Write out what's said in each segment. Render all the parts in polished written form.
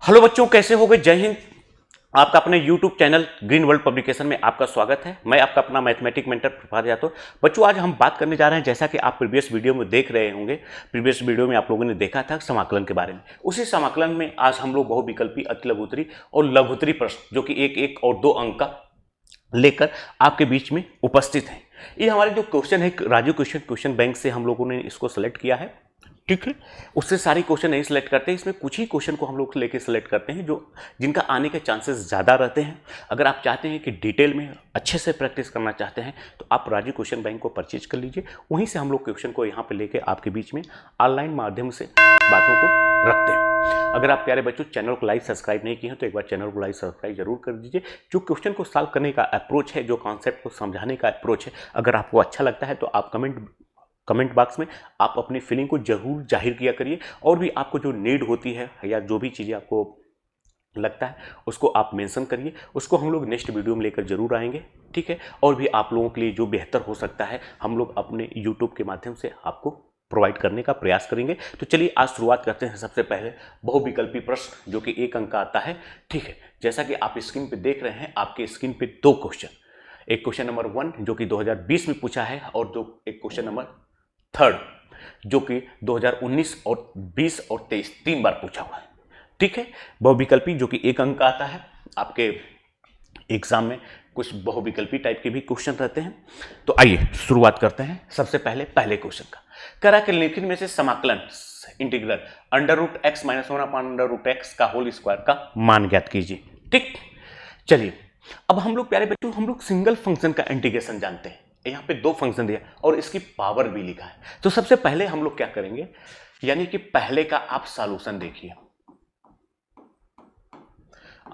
Hello बच्चों, कैसे हो गए? जय हिंद। आपका अपने YouTube channel green world publication में आपका स्वागत है। मैं आपका अपना मैथमेटिक मेंटर प्रभात यादव। बच्चों, आज हम बात करने जा रहे हैं, जैसा कि आप प्रीवियस वीडियो में देख रहे होंगे, प्रीवियस वीडियो में आप लोगों ने देखा था समाकलन के बारे में। उसी समाकलन में आज हम लोग बहुविकल्पी, अतिलघुत्तरी और लघुत्तरी प्रश्न, जो कि एक एक और दो अंक का लेकर आपके बीच में उपस्थित है। ये हमारे जो क्वेश्चन है, राजू क्वेश्चन बैंक से हम लोगों ने इसको सेलेक्ट किया है, ठीक है। उससे सारी क्वेश्चन नहीं सिलेक्ट करते, इसमें कुछ ही क्वेश्चन को हम लोग लेके सिलेक्ट करते हैं जो जिनका आने के चांसेस ज़्यादा रहते हैं। अगर आप चाहते हैं कि डिटेल में अच्छे से प्रैक्टिस करना चाहते हैं तो आप राजू क्वेश्चन बैंक को परचेज कर लीजिए। वहीं से हम लोग क्वेश्चन को यहाँ पे लेके आपके बीच में ऑनलाइन माध्यम से बातों को रखते हैं। अगर आप प्यारे बच्चों चैनल को लाइक सब्सक्राइब नहीं किए हैं तो एक बार चैनल को लाइक सब्सक्राइब जरूर कर दीजिए। जो क्वेश्चन को सॉल्व करने का अप्रोच है, जो कॉन्सेप्ट को समझाने का अप्रोच है, अगर आपको अच्छा लगता है तो आप कमेंट बॉक्स में आप अपनी फीलिंग को जरूर जाहिर किया करिए। और भी आपको जो नीड होती है या जो भी चीज़ें आपको लगता है उसको आप मेंशन करिए। उसको हम लोग नेक्स्ट वीडियो में लेकर जरूर आएंगे, ठीक है। और भी आप लोगों के लिए जो बेहतर हो सकता है हम लोग अपने यूट्यूब के माध्यम से आपको प्रोवाइड करने का प्रयास करेंगे। तो चलिए आज शुरुआत करते हैं। सबसे पहले बहुविकल्पी प्रश्न जो कि एक अंक का आता है, ठीक है। जैसा कि आप स्क्रीन पे देख रहे हैं, आपके स्क्रीन पे दो क्वेश्चन, एक क्वेश्चन नंबर 1 जो कि 2020 में पूछा है और जो एक क्वेश्चन नंबर 3 जो कि 2019 और 20 और 23 तीन बार पूछा हुआ है, ठीक है। बहुविकल्पी जो कि एक अंक का आता है। आपके एग्जाम में कुछ बहुविकल्पी टाइप के भी क्वेश्चन रहते हैं। तो आइए शुरुआत करते हैं। सबसे पहले क्वेश्चन का करा के निम्नलिखित में से समाकलन इंटीग्रल √x - 1 √x का होल स्क्वायर का मान ज्ञात कीजिए, ठीक। चलिए, अब हम लोग प्यारे बच्चों हम लोग सिंगल फंक्शन का इंटीग्रेशन जानते हैं। यहाँ पे दो फंक्शन दिया और इसकी पावर भी लिखा है। तो सबसे पहले हम लोग क्या करेंगे, यानी कि पहले का आप सॉल्यूशन देखिए।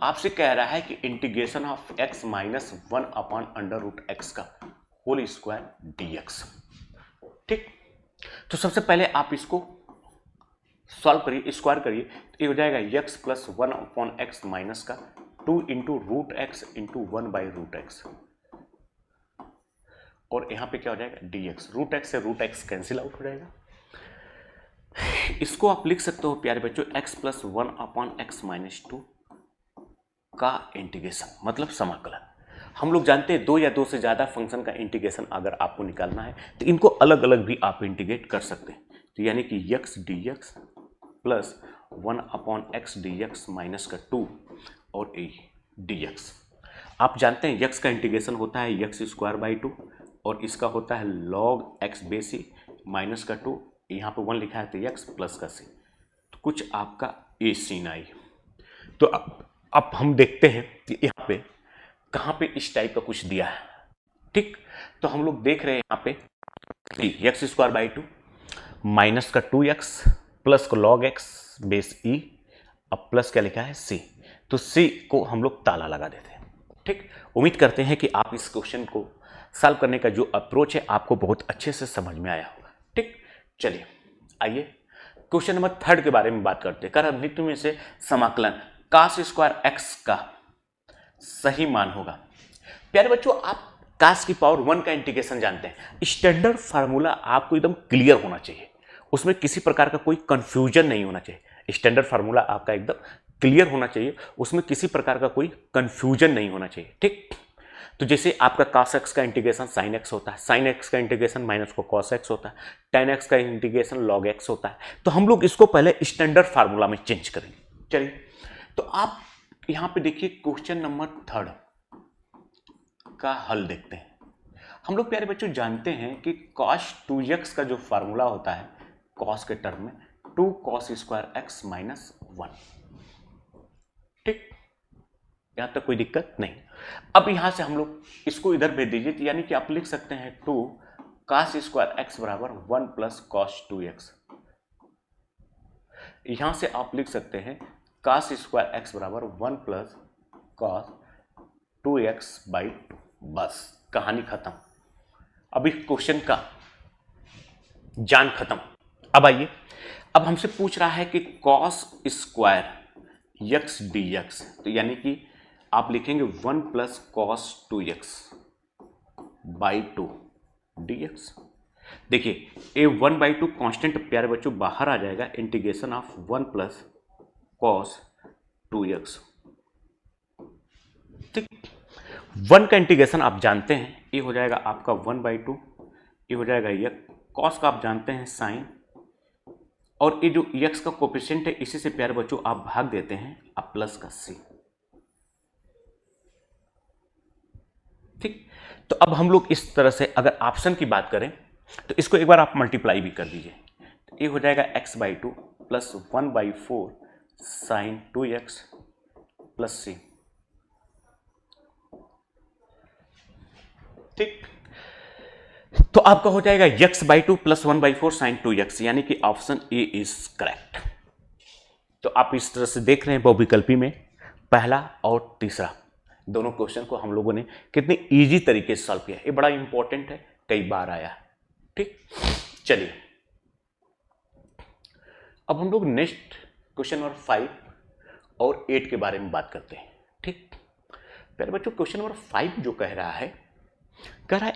आपसे कह रहा है कि इंटीग्रेशन ऑफ x - 1 / √x का होल स्क्वायर dx, ठीक। तो सबसे पहले आप इसको सॉल्व करिए, स्क्वायर करिए, तो ये हो जाएगा x + 1/x माइनस का 2 × √x × 1/√x, और यहां पे क्या हो जाएगा dx। √x से √x कैंसिल आउट हो जाएगा। इसको आप लिख सकते हो प्यारे बच्चों x + 1/x - 2 का इंटीग्रेशन, मतलब समाकलन। हम लोग जानते हैं दो या दो से ज्यादा फंक्शन का इंटीग्रेशन अगर आपको निकालना है तो इनको अलग अलग भी आप इंटीग्रेट कर सकते हैं। तो यानी कि x dx + 1/x dx minus का 2 और a dx। आप जानते हैं x का इंटीग्रेशन होता है x² 2 और इसका होता है log x बेस माइनस का 2, यहाँ पे 1 लिखा है तो x प्लस का c, तो कुछ आपका a sin आई। तो अब हम देखते हैं कि यहाँ पे कहाँ पे इस टाइप का कुछ दिया है, ठीक। तो हम लोग देख रहे हैं यहाँ पे x² 2 माइनस का 2x प्लस का log x बेस e, अब प्लस क्या लिखा है c, तो c को हम लोग ताला लगा देते हैं, ठीक। उम्मीद करते हैं कि आप इस क्वेश्चन को सॉल्व करने का जो अप्रोच है आपको बहुत अच्छे से समझ में आया होगा, ठीक। चलिए आइए क्वेश्चन नंबर 3 के बारे में बात करते हैं। कर निम्नलिखित में से समाकलन cos² x का सही मान होगा। प्यारे बच्चों, आप cos की पावर 1 का इंटीग्रेशन जानते हैं। स्टैंडर्ड फार्मूला आपको एकदम क्लियर होना चाहिए, उसमें किसी प्रकार का कोई कंफ्यूजन नहीं होना चाहिए। स्टैंडर्ड फार्मूला आपका एकदम क्लियर होना चाहिए, उसमें किसी प्रकार का कोई कंफ्यूजन नहीं होना चाहिए, ठीक। तो जैसे आपका cos x का इंटीग्रेशन sin x होता है, sin x का इंटीग्रेशन माइनस को cos x होता है, tan x का इंटीग्रेशन log x होता है। तो हम लोग इसको पहले स्टैंडर्ड फार्मूला में चेंज करेंगे। चलिए, तो आप यहां पे देखिए क्वेश्चन नंबर 3 का हल देखते हैं। हम लोग प्यारे बच्चों जानते हैं कि cos 2x का जो फार्मूला होता है cos के टर्म में 2 cos² x - 1, ठीक। यहां तक कोई दिक्कत नहीं। अब यहां से हम लोग इसको इधर भेज दीजिए, तो यानी कि आप लिख सकते हैं 2 cos² x = 1 + cos 2x। यहां से आप लिख सकते हैं cos² x = 1 + cos 2x/2। बस कहानी खत्म। अब इस क्वेश्चन का जान खत्म। अब आइए, अब हमसे पूछ रहा है कि cos² x dx, तो यानी कि आप लिखेंगे 1 + cos 2x/2 dx। देखिए ये 1/2 कांस्टेंट प्यारे बच्चों बाहर आ जाएगा, इंटीग्रेशन ऑफ 1 + cos 2x। ठीक, 1 का इंटीग्रेशन आप जानते हैं, ये हो जाएगा आपका 1/2, ये हो जाएगा ये कॉस का आप जानते हैं साइन, और ये जो x का कोफिशिएंट है इसी से प्यारे बच्चों आप भाग देते हैं आप प्लस का c। ठीक, तो अब हम लोग इस तरह से अगर ऑप्शन की बात करें तो इसको एक बार आप मल्टीप्लाई भी कर दीजिए, तो ये हो जाएगा x/2 plus 1/4 sign 2x plus c। ठीक, तो आपका हो जाएगा x/2 प्लस 1/4 साइन 2x, यानी कि ऑप्शन ए इज करेक्ट। तो आप इस तरह से देख रहे हैं बहुविकल्पी में पहला और तीसरा दोनों क्वेश्चन को हम लोगों ने कितने इजी तरीके से सॉल्व किया, ये बड़ा इंपॉर्टेंट है, कई बार आया है। ठीक, चलिए अब हम लोग नेक्स्ट क्वेश्चन नंबर 5 और 8 के बारे में बात करते हैं। ठीक, प्यारे बच्चों क्वेश्चन नंबर 5 जो कह रहा है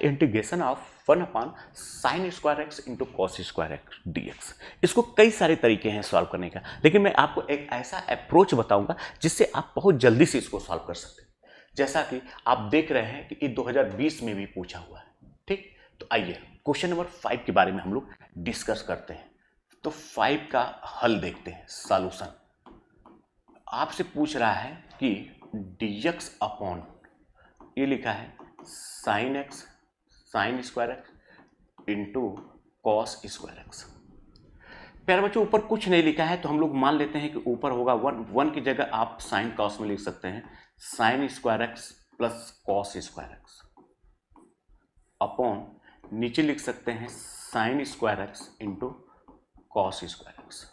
integration of 1/sin² into cos² dx। इसको कई सारे तरीके हैं सॉल्व करने का, लेकिन मैं आपको एक ऐसा अप्रोच बताऊंगा जिससे आप बहुत जल्दी से इसको सॉल्व कर सकते हैं, जैसा कि आप देख रहे हैं कि ये 2020 में भी पूछा हुआ है। ठीक, तो आइए क्वेश्चन नंबर 5 के बारे में हम लोग डिस्कस करते हैं। तो 5 का हल देखते हैं, सॉल्यूशन। आपसे पूछ रहा है कि dx अपॉन ये लिखा है sign x sin² into cos²x। प्यारे बच्चों ऊपर कुछ नहीं लिखा है तो हम लोग मान लेते हैं कि ऊपर होगा 1 की जगह आप साइन cos में लिख सकते हैं sin² प्लस cos² अपॉन नीचे लिख सकते हैं sin² इंटू cos²।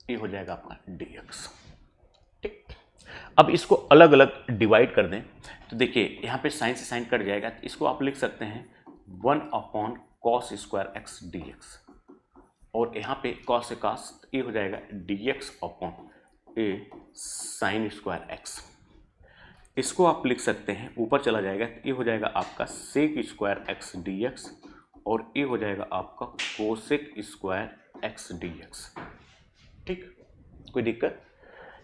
ये हो जाएगा आपका dx। ठीक, अब इसको अलग अलग डिवाइड कर दें तो देखिए यहाँ पे साइन से साइन कट जाएगा, तो इसको आप लिख सकते हैं 1/cos² dx, और यहाँ पे cos से cos ये हो जाएगा dx अपॉन a sin²x। इसको आप लिख सकते हैं ऊपर चला जाएगा, ये हो जाएगा आपका sec² dx, और ये हो जाएगा आपका cosec² dx। ठीक, कोई दिक्कत?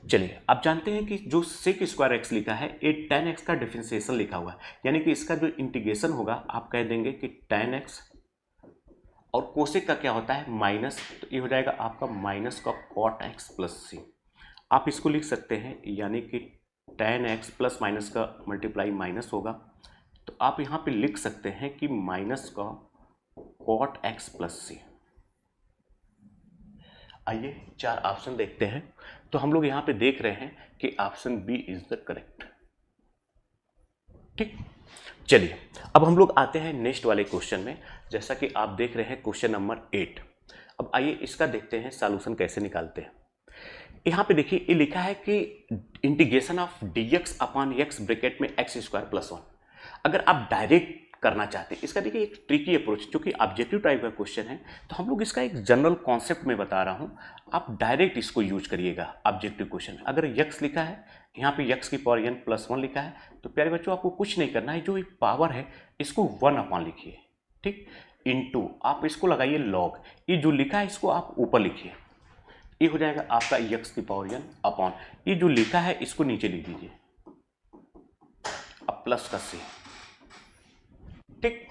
चलिए आप जानते हैं कि जो sec² लिखा है ये tan x का डिफरेंशिएशन लिखा हुआ है, यानी कि इसका जो इंटीग्रेशन होगा आप कह देंगे कि tan x, और कोसेक का क्या होता है माइनस, तो ये हो जाएगा आपका माइनस का cot x प्लस c। आप इसको लिख सकते हैं यानी कि tan x प्लस माइनस का मल्टीप्लाई माइनस होगा, तो आप यहाँ पे लिख सकते हैं कि माइनस का cot x प्लस c। आइए 4 ऑप्शन देखते हैं, तो हम लोग यहाँ पे देख रहे हैं कि option B is the correct. ठीक, चलिए अब हम लोग आते हैं नेक्स्ट वाले क्वेश्चन में, जैसा कि आप देख रहे हैं क्वेश्चन नंबर 8। अब आइए इसका देखते हैं सॉल्यूशन कैसे निकालते हैं। यहाँ पे देखिए ये लिखा है कि integration of dx upon x bracket में x² प्लस 1। अगर आप डायरेक्ट करना चाहते हैं, इसका देखिए एक ट्रिकी अप्रोच, क्योंकि ऑब्जेक्टिव टाइप का क्वेश्चन है तो हम लोग इसका एक जनरल कॉन्सेप्ट में बता रहा हूं, आप डायरेक्ट इसको यूज करिएगा ऑब्जेक्टिव क्वेश्चन। अगर x लिखा है यहाँ पे x की पावर n प्लस 1 लिखा है, तो प्यारे बच्चों आपको कुछ नहीं करना है, जो एक पावर है इसको 1 अपॉन लिखिए। ठीक, इनटू आप इसको लगाइए लॉग, ये जो लिखा है इसको आप ऊपर लिखिए, ये हो जाएगा आपका x की पावर n अपॉन ये जो लिखा है इसको नीचे लिख दीजिए, अब प्लस का c। ठीक,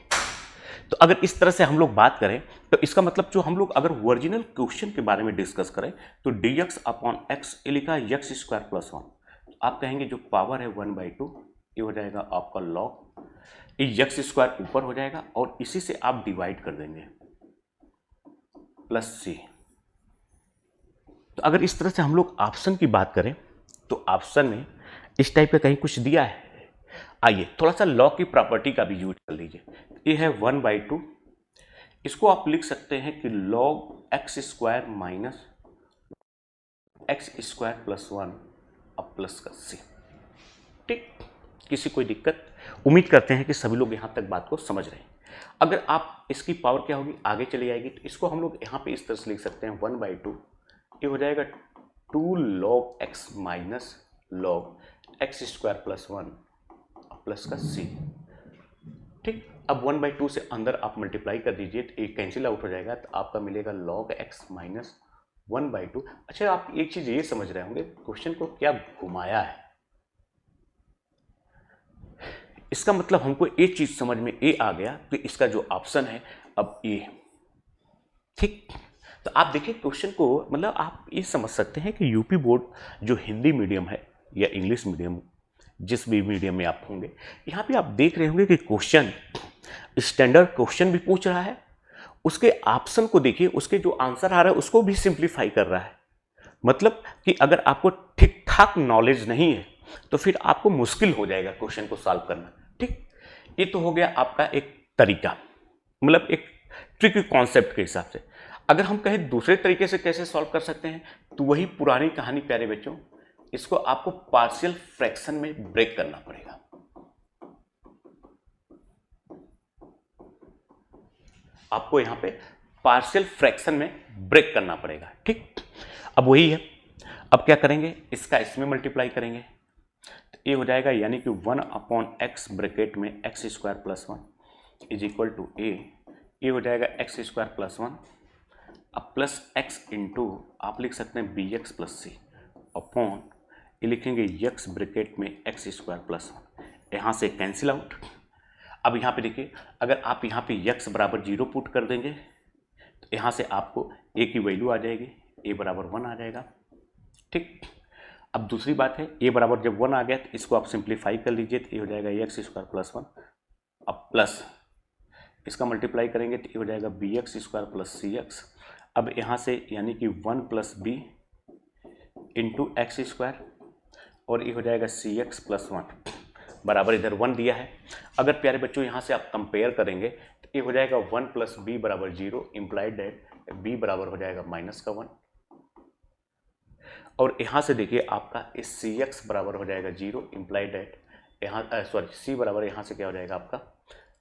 तो अगर इस तरह से हम लोग बात करें तो इसका मतलब जो हम लोग अगर ओरिजिनल क्वेश्चन के बारे में डिस्कस करें तो dx अपॉन x ये लिखा है x² प्लस 1, तो आप कहेंगे जो पावर है 1/2 ये हो जाएगा आपका लॉग, ये x² ऊपर हो जाएगा और इसी से आप डिवाइड कर देंगे प्लस c। तो अगर इस तरह से हम लोग ऑप्शन की बात करें तो ऑप्शन में इस टाइप का कहीं कुछ दिया है। आइए थोड़ा सा लॉग की प्रॉपर्टी का भी यूज कर लीजिए, ये है 1/2, इसको आप लिख सकते हैं कि log x² minus x² plus 1 अब प्लस का c। ठीक, किसी कोई दिक्कत? उम्मीद करते हैं कि सभी लोग यहाँ तक बात को समझ रहे हैं। अगर आप इसकी पावर क्या होगी आगे चली जाएगी, तो इसको हम लोग यहाँ पे इस तरह से लिख सकते हैं 1/2, ये हो जाएगा 2 log x minus log x² plus 1 plus का c। ठीक, अब 1/2 से अंदर आप मल्टीप्लाई कर दीजिए तो एक कैंसिल आउट हो जाएगा, तो आपका मिलेगा log x माइनस 1/2। अच्छा, आप एक चीज ये समझ रहे होंगे क्वेश्चन को क्या घुमाया है। इसका मतलब हमको एक चीज समझ में ये आ गया कि इसका जो ऑप्शन है अब ए। ठीक, तो आप देखिए क्वेश्चन को, मतलब आप ये समझ सकते हैं कि यूपी बोर्ड जो हिंदी मीडियम है या इंग्लिश मीडियम, जिस भी मीडियम में आप होंगे, यहाँ पे आप देख रहे होंगे कि क्वेश्चन स्टैंडर्ड क्वेश्चन भी पूछ रहा है, उसके ऑप्शन को देखिए, उसके जो आंसर आ रहा है उसको भी सिंप्लीफाई कर रहा है। मतलब कि अगर आपको ठीक ठाक नॉलेज नहीं है तो फिर आपको मुश्किल हो जाएगा क्वेश्चन को सॉल्व करना। ठीक, ये तो हो गया आपका एक तरीका, मतलब एक ट्रिकी कॉन्सेप्ट के हिसाब से। अगर हम कहें दूसरे तरीके से कैसे सॉल्व कर सकते हैं, तो वही पुरानी कहानी प्यारे बच्चों, इसको आपको पार्शियल फ्रैक्शन में ब्रेक करना पड़ेगा। आपको यहां पे पार्शियल फ्रैक्शन में ब्रेक करना पड़ेगा। ठीक, अब वही है, अब क्या करेंगे, इसका इसमें मल्टीप्लाई करेंगे तो ये हो जाएगा, यानी कि 1/x ब्रैकेट में x² + 1 इज इक्वल टू ए, ये हो जाएगा x² + 1 अब प्लस x इंटू आप लिख सकते हैं bx + c अपॉन ये लिखेंगे x ब्रैकेट में x² + 1, यहाँ से कैंसिल आउट। अब यहाँ पे देखिए, अगर आप यहाँ पे x बराबर 0 पुट कर देंगे तो यहाँ से आपको a की वैल्यू आ जाएगी, a बराबर 1 आ जाएगा। ठीक, अब दूसरी बात है, a बराबर जब 1 आ गया तो इसको आप सिंप्लीफाई कर लीजिए तो ये हो जाएगा x² + 1, अब प्लस इसका मल्टीप्लाई करेंगे तो ये हो जाएगा bx² + cx। अब यहाँ से यानी कि 1 + b इंटू x², और ये हो जाएगा cx + 1 बराबर इधर 1 दिया है। अगर प्यारे बच्चों यहाँ से आप कंपेयर करेंगे तो ये हो जाएगा 1 + b बराबर 0, इम्प्लाइड दैट b बराबर हो जाएगा -1, और यहाँ से देखिए आपका इस cx बराबर हो जाएगा 0, इम्प्लाइड दैट यहाँ सॉरी c बराबर यहाँ से क्या हो जाएगा आपका,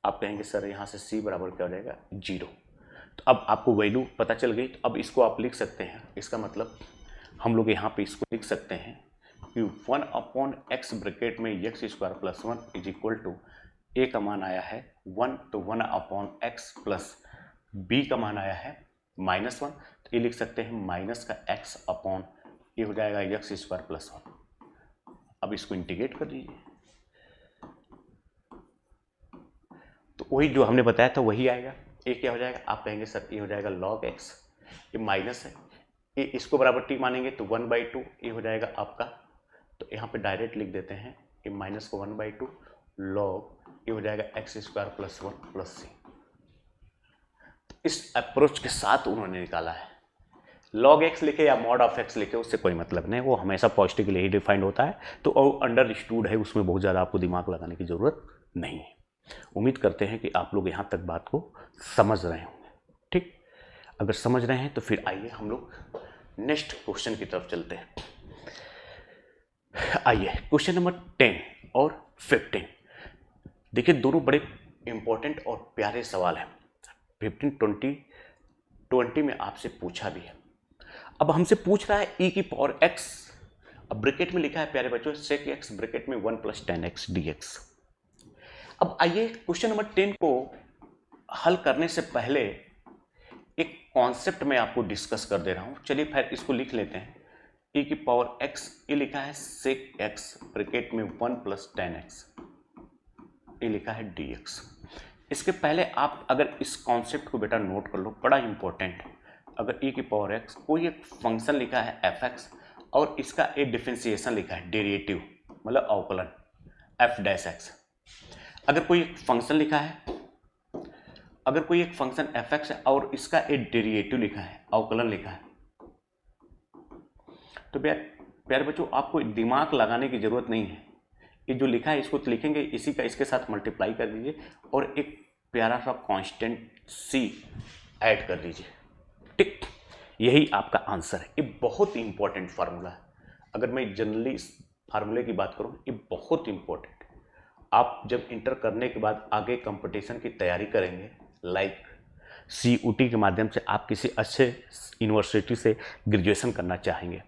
आप कहेंगे सर यहाँ से c बराबर क्या हो जाएगा 0। तो अब आपको वैल्यू पता चल गई, तो अब इसको आप लिख सकते हैं। इसका मतलब हम लोग यहाँ पे इसको लिख सकते हैं कि 1/x ब्रैकेट में x² + 1 is equal to a का मान आया है 1, तो 1/x प्लस b का मान आया है -1, तो ये लिख सकते हैं माइनस का x अपॉन ये हो जाएगा x² + 1। अब इसको इंटीग्रेट कर दीजिए तो वही जो हमने बताया था वही आएगा। ये क्या हो जाएगा, आप कहेंगे सर ये हो जाएगा log x, ये माइनस है, ये इसको बराबर t मानेंगे तो 1/2 ये हो जाएगा आपका, तो यहाँ पे डायरेक्ट लिख देते हैं ये माइनस को 1/2 log ये हो जाएगा x² + 1 + c। इस अप्रोच के साथ उन्होंने निकाला है। log x लिखे या mod ऑफ x लिखे उससे कोई मतलब नहीं, वो हमेशा पॉजिटिव के लिए ही डिफाइंड होता है, तो अंडरस्टूड है, उसमें बहुत ज़्यादा आपको दिमाग लगाने की ज़रूरत नहीं है। उम्मीद करते हैं कि आप लोग यहाँ तक बात को समझ रहे होंगे। ठीक, अगर समझ रहे हैं तो फिर आइए हम लोग नेक्स्ट क्वेश्चन की तरफ चलते हैं। आइए क्वेश्चन नंबर 10 और 15, देखिए दोनों बड़े इंपॉर्टेंट और प्यारे सवाल हैं। 15, 20 में आपसे पूछा भी है। अब हमसे पूछ रहा है e⁻x, अब ब्रैकेट में लिखा है प्यारे बच्चों sec x ब्रैकेट में 1 + tan x dx। अब आइए क्वेश्चन नंबर 10 को हल करने से पहले एक कॉन्सेप्ट मैं आपको डिस्कस कर दे रहा हूं। चलिए फिर इसको लिख लेते हैं, e⁻x, ये लिखा है sec x ब्रैकेट में 1 + tan x, ये लिखा है dx। इसके पहले आप अगर इस कॉन्सेप्ट को बेटा नोट कर लो, बड़ा इंपॉर्टेंट है। अगर e⁻x कोई एक फंक्शन लिखा है fx और इसका एक डिफरेंशिएशन लिखा है डेरिवेटिव, मतलब अवकलन f'(x), अगर कोई एक फंक्शन लिखा है, अगर कोई एक फंक्शन fx है और इसका एक डेरिवेटिव लिखा है, अवकलन लिखा है, तो प्यारे बच्चों आपको दिमाग लगाने की जरूरत नहीं है। ये जो लिखा है इसको तो लिखेंगे, इसी का इसके साथ मल्टीप्लाई कर दीजिए और एक प्यारा सा कांस्टेंट c ऐड कर दीजिए। ठीक, यही आपका आंसर है। ये बहुत इंपॉर्टेंट फार्मूला है। अगर मैं जनरली इस फार्मूले की बात करूं, ये बहुत इंपॉर्टेंट है। आप जब इंटर करने के बाद आगे कंपटीशन की तैयारी करेंगे, लाइक CUT के माध्यम से आप किसी अच्छे यूनिवर्सिटी से ग्रेजुएशन करना चाहेंगे,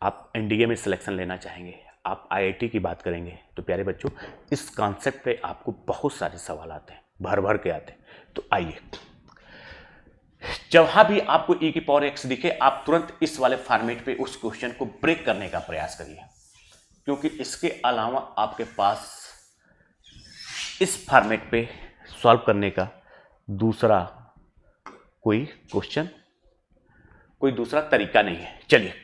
आप NDA में सिलेक्शन लेना चाहेंगे, आप IIT की बात करेंगे, तो प्यारे बच्चों इस कॉन्सेप्ट पे आपको बहुत सारे सवाल आते हैं, भर भर के आते हैं। तो आइए जहाँ भी आपको e की पावर x दिखे आप तुरंत इस वाले फॉर्मेट पे उस क्वेश्चन को ब्रेक करने का प्रयास करिए, क्योंकि इसके अलावा आपके पास इस फॉर्मेट पे सॉल्व करने का दूसरा कोई क्वेश्चन, कोई दूसरा तरीका नहीं है। चलिए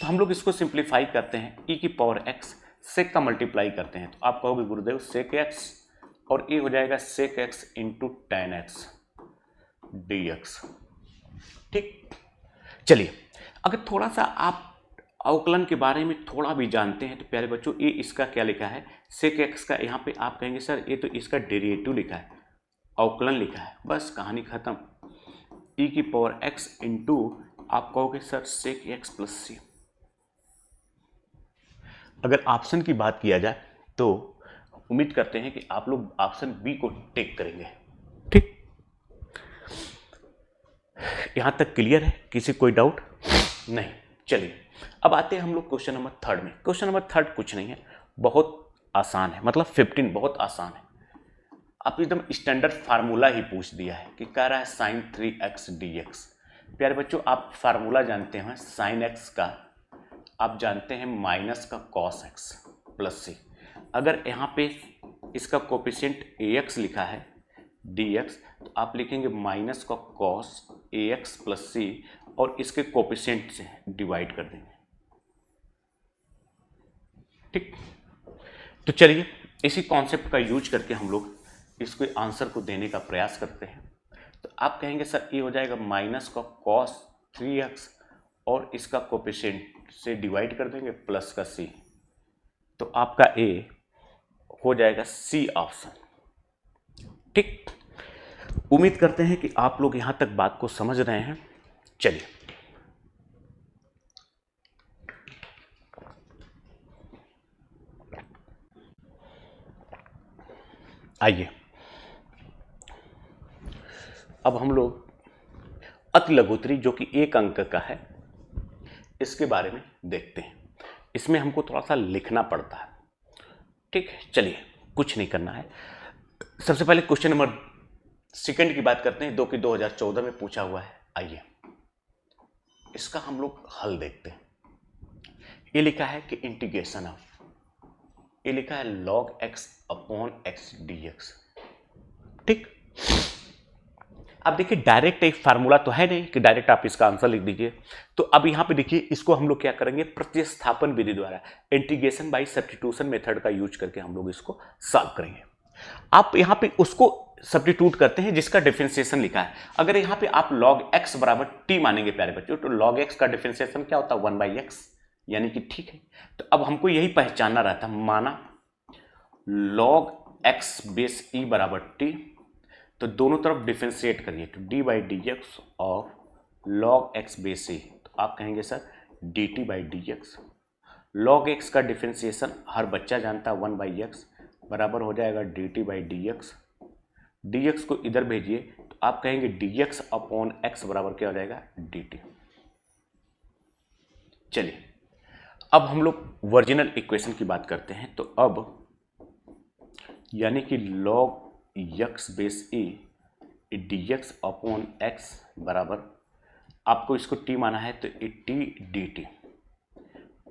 तो हम लोग इसको सिंप्लीफाई करते हैं, e की पावर x सेक का मल्टीप्लाई करते हैं तो आप कहोगे गुरुदेव सेक x और ये हो जाएगा सेक x into ten x d x. ठीक, चलिए अगर थोड़ा सा आप अवकलन के बारे में थोड़ा भी जानते हैं तो प्यारे बच्चों ये इसका क्या लिखा है, सेक एक्स का यहाँ पे आप कहेंगे सर ये तो इसका डेरिवेटिव लिखा है, अवकलन लिखा है, बस कहानी खत्म। e की पावर x इंटू आप कहोगे सर सेक x प्लस सी। अगर ऑप्शन की बात किया जाए तो उम्मीद करते हैं कि आप लोग ऑप्शन बी को टेक करेंगे। ठीक, यहां तक क्लियर है, किसी कोई डाउट नहीं। चलिए अब आते हैं हम लोग क्वेश्चन नंबर थर्ड में। क्वेश्चन नंबर थर्ड कुछ नहीं है, बहुत आसान है, मतलब 15 बहुत आसान है। आप एकदम स्टैंडर्ड फार्मूला ही पूछ दिया है कि कह रहा है साइन 3x dx। प्यारे बच्चों आप फार्मूला जानते हैं साइन x का, आप जानते हैं माइनस का कॉस x प्लस सी। अगर यहाँ पे इसका कोफिशिएंट ax लिखा है dx तो आप लिखेंगे माइनस का कॉस ax प्लस सी और इसके कोफिशिएंट से डिवाइड कर देंगे। ठीक, तो चलिए इसी कॉन्सेप्ट का यूज करके हम लोग इसको आंसर को देने का प्रयास करते हैं। तो आप कहेंगे सर ये हो जाएगा माइनस का कॉस 3x और इसका कोफिशिएंट से डिवाइड कर देंगे प्लस का c, तो आपका ए हो जाएगा सी ऑप्शन। ठीक, उम्मीद करते हैं कि आप लोग यहां तक बात को समझ रहे हैं। चलिए आइए अब हम लोग अति लघुत्तरी जो कि 1 अंक का है इसके बारे में देखते हैं। इसमें हमको थोड़ा सा लिखना पड़ता है। ठीक है, चलिए कुछ नहीं करना है। सबसे पहले क्वेश्चन नंबर सेकंड की बात करते हैं, जो कि 2014 में पूछा हुआ है। आइए इसका हम लोग हल देखते हैं। ये लिखा है कि इंटीग्रेशन ऑफ, ये लिखा है log x upon x dx। ठीक, अब देखिए डायरेक्ट एक फार्मूला तो है नहीं कि डायरेक्ट आप इसका आंसर लिख दीजिए। तो अब यहां पे देखिए इसको हम लोग क्या करेंगे, प्रतिस्थापन विधि द्वारा इंटीग्रेशन बाय सब्स्टिट्यूशन मेथड का यूज करके हम लोग इसको सॉल्व करेंगे। आप यहां पे उसको सब्स्टिट्यूट करते हैं जिसका डिफरेंशिएशन लिखा है। अगर यहां पे आप log x बराबर t मानेंगे प्यारे बच्चों, तो log x का डिफरेंशिएशन क्या होता है 1/x, यानी कि ठीक है। तो अब हमको यही पहचानना रहता, माना log x बेस e बराबर t, तो दोनों तरफ डिफरेंशिएट करिए तो d by D x of log x base e, तो आप कहेंगे sir dt by D x. log x का डिफरेंशिएशन हर बच्चा जानता है 1/x बराबर हो जाएगा dt by D x. D x को इधर भेजिए तो आप कहेंगे dx अपॉन x बराबर क्या हो जाएगा dt। चलिए अब हम लोग वर्जिनल इक्वेशन की बात करते हैं। तो अब यानी कि log x base e dx upon x बराबर, आपको इसको t माना है तो t dt,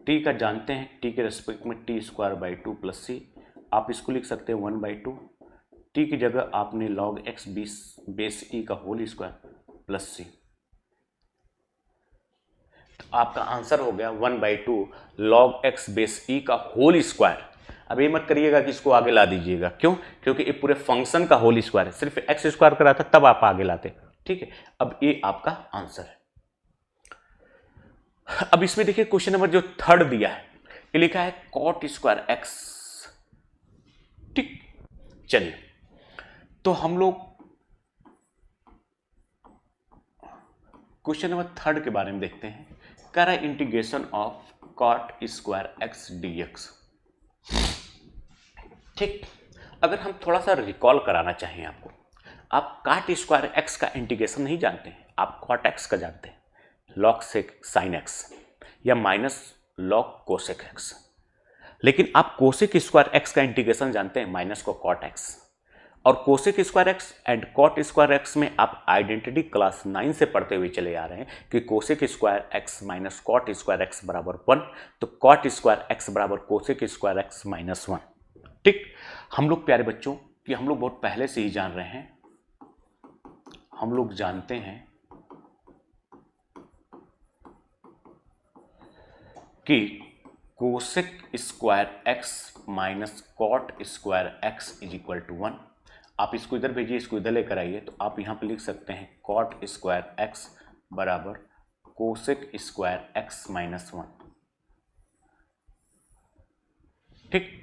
t का जानते हैं t के रेस्पेक्ट में t square by 2 plus c, आप इसको लिख सकते हैं 1/2। t की जगह आपने log x बेस e का होल स्क्वायर प्लस c, तो आपका आंसर हो गया 1/2 log x बेस e का होल स्क्वायर। अब ये मत करिएगा कि इसको आगे ला दीजिएगा, क्यों? क्योंकि ये पूरे फंक्शन का होल स्क्वायर है, सिर्फ एक्स स्क्वायर करा था तब आप आगे लाते। ठीक है, अब ये आपका आंसर है। अब इसमें देखिए क्वेश्चन नंबर जो थर्ड दिया है, ये लिखा है cot स्क्वायर एक्स। ठीक, चलिए तो हम लोग क्वेश्चन नंबर थर्ड के बारे में देखते हैं। कह रहा है integration of cot square x dx। ठीक, अगर हम थोड़ा सा रिकॉल कराना चाहें आपको, आप cot स्क्वायर एक्स का इंटीग्रेशन नहीं जानते हैं, आप cot x का जानते हैं, log sin x या माइनस log cosec x। लेकिन आप कोसेक स्क्वायर एक्स का इंटीग्रेशन जानते हैं, माइनस को cot x। और cosec square x and cot square x में आप आइडेंटिटी क्लास 9 से पढ़ते हुए चले आ रहे हैं कि cosec square x minus cot square x बराबर 1, तो कॉट स्क्वायर एक्स बराबर कोसेक स्क्वायर एक्स माइनस 1। ठीक, हम लोग प्यारे बच्चों कि हम लोग बहुत पहले से ही जान रहे हैं, हम लोग जानते हैं कि cosec square x minus cot square x is equal to 1। आप इसको इधर भेजिए, इसको इधर लेकर आइए, तो आप यहां पे लिख सकते हैं कॉट स्क्वायर एक्स बराबर कोसेक स्क्वायर एक्स माइनस 1। ठीक,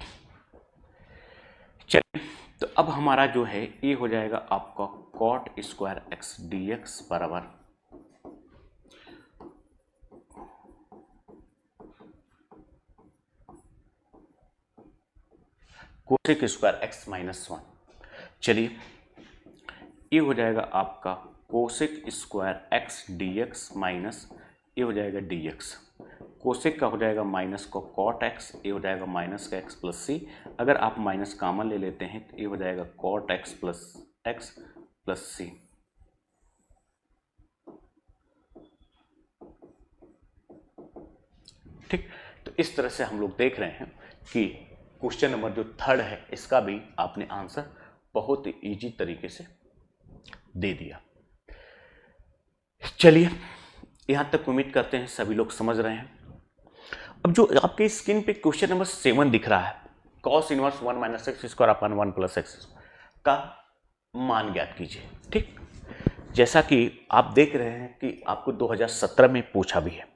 चलिए, तो अब हमारा जो है ये हो जाएगा आपका cot square x d x बराबर कोसेक स्क्वायर एक्स माइनस 1। चलिए, ये हो जाएगा आपका cosec square x d x minus ये हो जाएगा डी एक्स। कोसेक का हो जाएगा माइनस को कॉट एक्स, ये हो जाएगा माइनस का एक्स प्लस सी। अगर आप माइनस कॉमन ले लेते हैं तो ये हो जाएगा कॉट एक्स प्लस सी। ठीक, तो इस तरह से हम लोग देख रहे हैं कि क्वेश्चन नंबर जो 3 है इसका भी आपने आंसर बहुत इजी तरीके से दे दिया। चलिए, यहां तक उम्मीद करते हैं सभी लोग समझ रहे हैं। अब जो आपके स्क्रीन पे क्वेश्चन नंबर 7 दिख रहा है, cos inverse 1 minus x square upon 1 plus x का मान ज्ञात कीजिए। ठीक, जैसा कि आप देख रहे हैं कि आपको 2017 में पूछा भी है।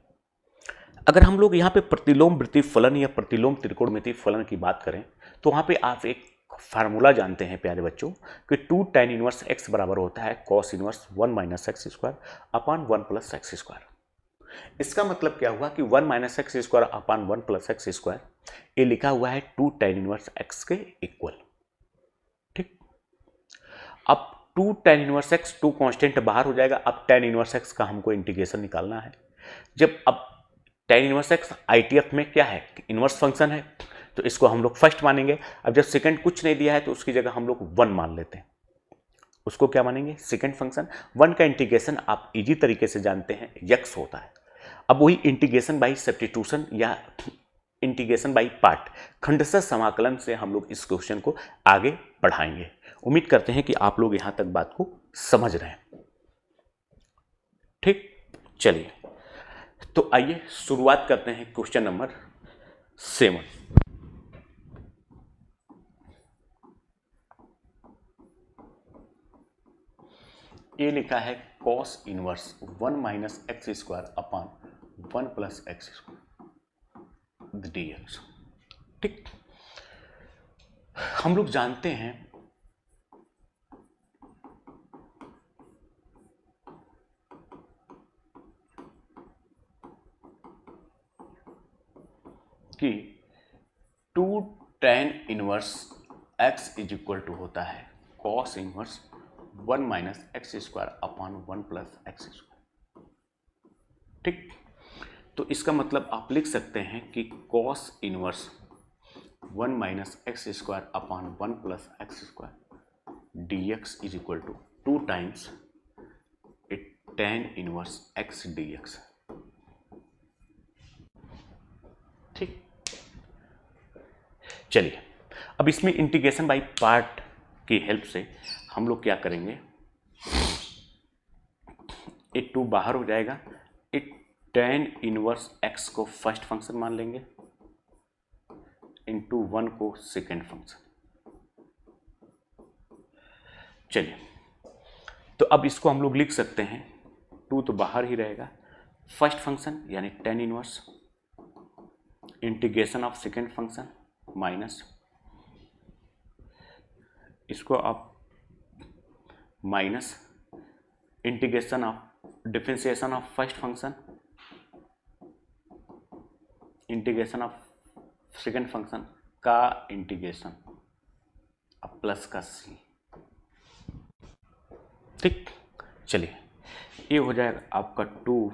अगर हम लोग यहाँ पे प्रतिलोम वृत्ति फलन या प्रतिलोम त्रिकोणमिति फलन की बात करें तो वहाँ पे आप एक फार्मूला जानते हैं प्यारे बच्चों कि 2 tan इनवर्स x बराबर होता है cos inverse 1 minus x square upon 1 plus x square. इसका मतलब क्या हुआ कि 1 minus x square upon 1 plus x square ये लिखा हुआ है 2 tan इनवर्स x के इक्वल। ठीक, अब 2 tan इनवर्स x 2 कांस्टेंट बाहर हो जाएगा। अब tan इनवर्स x का हमको इंटीग्रेशन निकालना है। जब अब tan इनवर्स एक्स आईटीएफ में क्या है, इनवर्स फंक्शन है, तो इसको हम लोग फर्स्ट मानेंगे। अब जब सेकंड कुछ नहीं दिया है तो उसकी जगह हम लोग 1 मान लेते हैं। उसको क्या मानेंगे, सेकंड फंक्शन। 1 का इंटीग्रेशन आप इजी तरीके से जानते हैं x होता है। अब वही इंटीग्रेशन बाई सब्स्टिट्यूशन या इंटीग्रेशन बाई पार्ट खंडशः समाकलन से हम लोग इस क्वेश्चन को आगे बढ़ाएंगे। उम्मीद करते हैं कि आप लोग यहां तक बात को समझ रहे हैं। ठीक, चलिए तो आइए शुरुआत करते हैं क्वेश्चन नंबर 7। ये लिखा है cos inverse 1 minus x square upon 1 plus x square dx। ठीक, हम लोग जानते हैं कि 2 tan inverse x is equal to होता है cos inverse 1 minus x square upon 1 plus x square. ठीक, तो इसका मतलब आप लिख सकते हैं कि cos inverse 1 minus x square upon 1 plus x square dx is equal to 2 times tan inverse x dx। ठीक, चलिए अब इसमें इंटीग्रेशन बाय पार्ट की हेल्प से हम लोग क्या करेंगे, एक 2 बाहर हो जाएगा, एक tan इनवर्स x को फर्स्ट फंक्शन मान लेंगे इंटू 1 को सेकेंड फंक्शन। चलिए, तो अब इसको हम लोग लिख सकते हैं, 2 तो बाहर ही रहेगा, फर्स्ट फंक्शन यानी tan inverse integration of second function minus इसको आप minus integration of differentiation of first function integration of second function का इंटीग्रेशन अब प्लस का सी। ठीक, चलिए ये हो जाएगा आपका 2,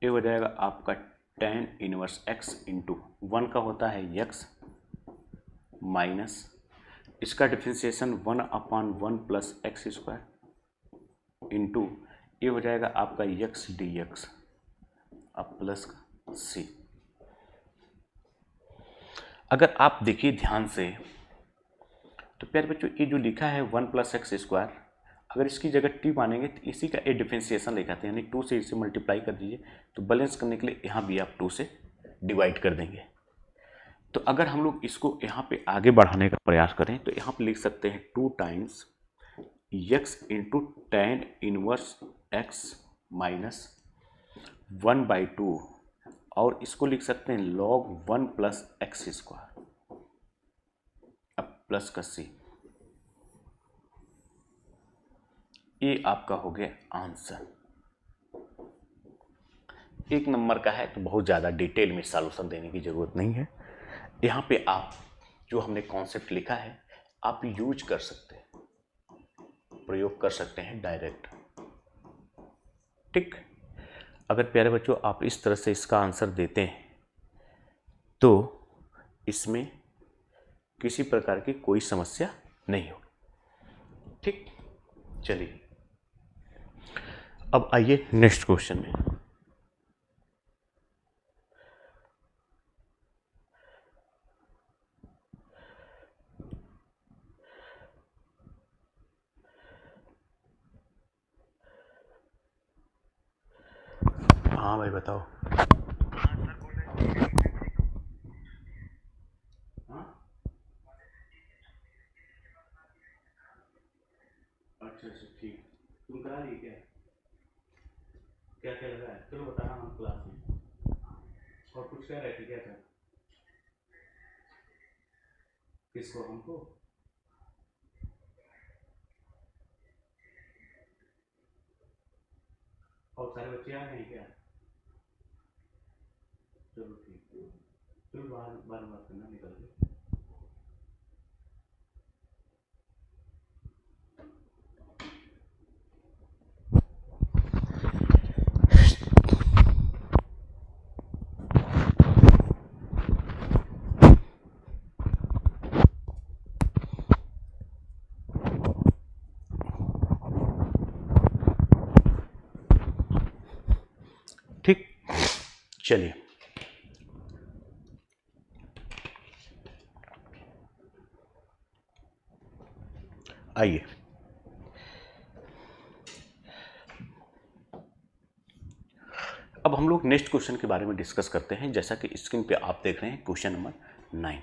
ये हो जाएगा आपका tan इनवर्स x इंटू 1 का होता है x माइनस इसका differentiation 1/1 plus x square into ये हो जाएगा आपका एक्स डी एक्स अब प्लस सी। अगर आप देखिए ध्यान से तो प्यारे बच्चों ये जो लिखा है 1 प्लस एक्स स्क्वायर, अगर इसकी जगह टी मानेंगे तो इसी का ए डिफ्रेंसिएशन लिखाते हैं, यानी 2 से इसे मल्टीप्लाई कर दीजिए तो बैलेंस करने के लिए यहाँ भी आप 2 से डिवाइड कर देंगे। तो अगर हम लोग इसको यहाँ पे आगे बढ़ाने का प्रयास करें तो यहाँ पे लिख सकते हैं 2 times x into tan inverse x minus 1/2 और इसको लिख सकते हैं log 1 प्लस एक्स स्क्वायर अब प्लस का सी। ये आपका हो गया आंसर। 1 नंबर का है तो बहुत ज़्यादा डिटेल में सॉल्यूशन देने की ज़रूरत नहीं है। यहाँ पे आप जो हमने कॉन्सेप्ट लिखा है आप यूज कर सकते हैं, प्रयोग कर सकते हैं डायरेक्ट। ठीक, अगर प्यारे बच्चों आप इस तरह से इसका आंसर देते हैं तो इसमें किसी प्रकार की कोई समस्या नहीं होगी। ठीक, चलिए अब आइए नेक्स्ट क्वेश्चन में। हाँ भाई बताओ। अच्छा ठीक, तुम करा लिए क्या क्या क्या लगा है? चलो बताना हम क्लास में। और कुछ कह रहे थे क्या था? किसको? हमको? और सारे बच्चे आ गए हैं क्या? चलो ठीक, चलो बाहर बार बात करना निकल के। ठीक, चलिए आइए अब हम लोग नेक्स्ट क्वेश्चन के बारे में डिस्कस करते हैं। जैसा कि स्क्रीन पे आप देख रहे हैं क्वेश्चन नंबर 9।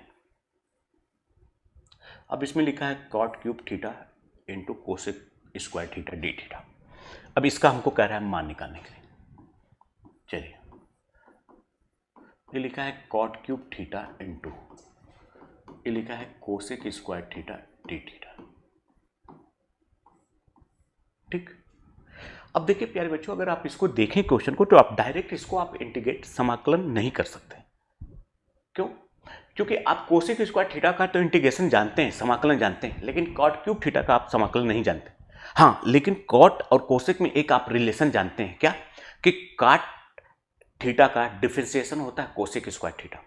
अब इसमें लिखा है cot cube theta into cosec square theta d theta. अब इसका हमको कह रहा है मान निकालने के लिए। चलिए, ये लिखा है कॉट क्यूब थीटा इंटू ये लिखा है cosec square theta d theta. ठीक, अब देखिए प्यारे बच्चों, अगर आप इसको देखें क्वेश्चन को तो आप डायरेक्ट इसको आप इंटीग्रेट समाकलन नहीं कर सकते। क्यों? क्योंकि आप कोसेक स्क्वायर थीटा का तो इंटीग्रेशन जानते हैं, समाकलन जानते हैं, लेकिन कॉट क्यूब थीटा का आप समाकलन नहीं जानते। हाँ, लेकिन कॉट और कोसेक में एक आप रिलेशन जानते हैं, क्या? कि कॉट थीटा का डिफरेंशिएशन होता है कोसेक स्क्वायर थीटा।